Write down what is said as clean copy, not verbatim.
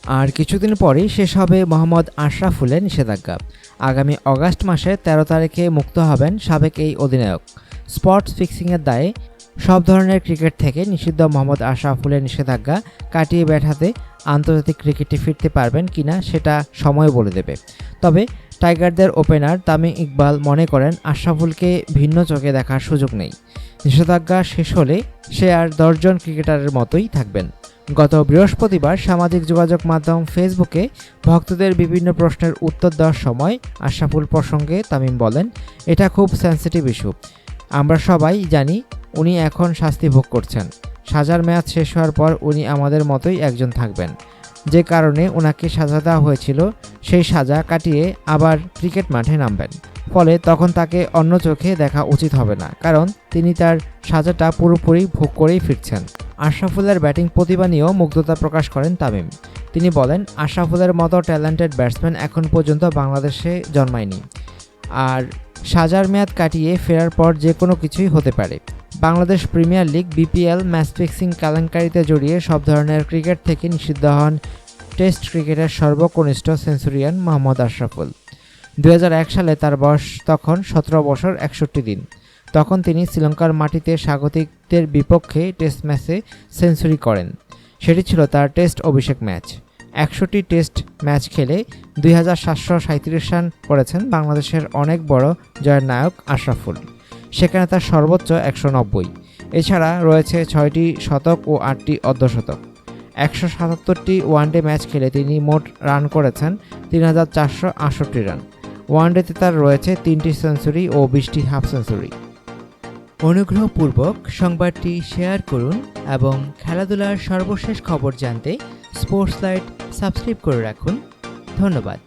আর কিছুদিন পরেই শেষ হবে মোহাম্মদ আশরাফুলের নিষেধাজ্ঞা। আগামী অগাস্ট মাসের ১৩ তারিখে মুক্ত হবেন সাবেক এই অধিনায়ক। স্পটস ফিক্সিংয়ের দায়ে সব ধরনের ক্রিকেট থেকে নিষিদ্ধ মোহাম্মদ আশরাফুলের নিষেধাজ্ঞা কাটিয়ে ব্যাট হাতে আন্তর্জাতিক ক্রিকেটে ফিরতে পারবেন কিনা সেটা সময় বলে দেবে। তবে টাইগারদের ওপেনার তামিম ইকবাল মনে করেন আশরাফুলকে ভিন্ন চোখে দেখার সুযোগ নেই। নিষেধাজ্ঞা শেষ হলে সে আর ১০ জন ক্রিকেটারের মতোই থাকবেন। গত বৃহস্পতিবার সামাজিক যোগাযোগ মাধ্যম ফেসবুকে ভক্তদের বিভিন্ন প্রশ্নের উত্তর দেওয়ার সময় আশরাফুল প্রসঙ্গে তামিম বলেন, এটা খুব সেন্সিটিভ ইস্যু। আমরা সবাই জানি উনি এখন শাস্তি ভোগ করছেন। সাজার মেয়াদ শেষ হওয়ার পর উনি আমাদের মতোই একজন থাকবেন। যে কারণে ওনাকে সাজা দেওয়া হয়েছিল সেই সাজা কাটিয়ে আবার ক্রিকেট মাঠে নামবেন। ফলে তখন তাকে অন্য চোখে দেখা উচিত হবে না, কারণ তিনি তার সাজাটা পুরোপুরি ভোগ করেই ফিরছেন। আশরাফুলের ব্যাটিং প্রতিভা নিয়েও মুগ্ধতা প্রকাশ করেন তামিম। তিনি বলেন, আশরাফুলের মতো ট্যালেন্টেড ব্যাটসম্যান এখন পর্যন্ত বাংলাদেশে জন্মায়নি। আর সাজার মেয়াদ কাটিয়ে ফেরার পর যে কোনো কিছুই হতে পারে। Bangladesh premier league BPL match fixing কেলেঙ্কারিতে জড়িয়ে সব ধরনের ক্রিকেট থেকে নিষিদ্ধ হন টেস্ট ক্রিকেটের সর্বকনিষ্ঠ সেঞ্চুরিয়ান মোহাম্মদ আশরাফুল। ২০০১ সালে তার বয়স তখন ১৭ বছর ৬১ দিন। তখন তিনি শ্রীলঙ্কার মাটিতে স্বাগতিকদের বিপক্ষে টেস্ট ম্যাচে সেঞ্চুরি করেন। সেটি ছিল তার টেস্ট অভিষেক ম্যাচ। ১০০টি টেস্ট ম্যাচ খেলে ২৭৩৭ রান করেছেন বাংলাদেশের অনেক বড় জয়ের নায়ক আশরাফুল। সেখানে তার সর্বোচ্চ ১৯০। এছাড়া রয়েছে ৬টি শতক ও ৮টি অর্ধশতক। ১৭৭টি ওয়ানডে ম্যাচ খেলে তিনি মোট রান করেছেন ৩৪৬৮ রান। ওয়ানডেতে তার রয়েছে ৩টি সেঞ্চুরি ও ২০টি হাফ সেঞ্চুরি। অনুগ্রহপূর্বক সংবাদটি শেয়ার করুন এবং খেলাধুলার সর্বশেষ খবর জানতে স্পোর্টস লাইট সাবস্ক্রাইব করে রাখুন। ধন্যবাদ।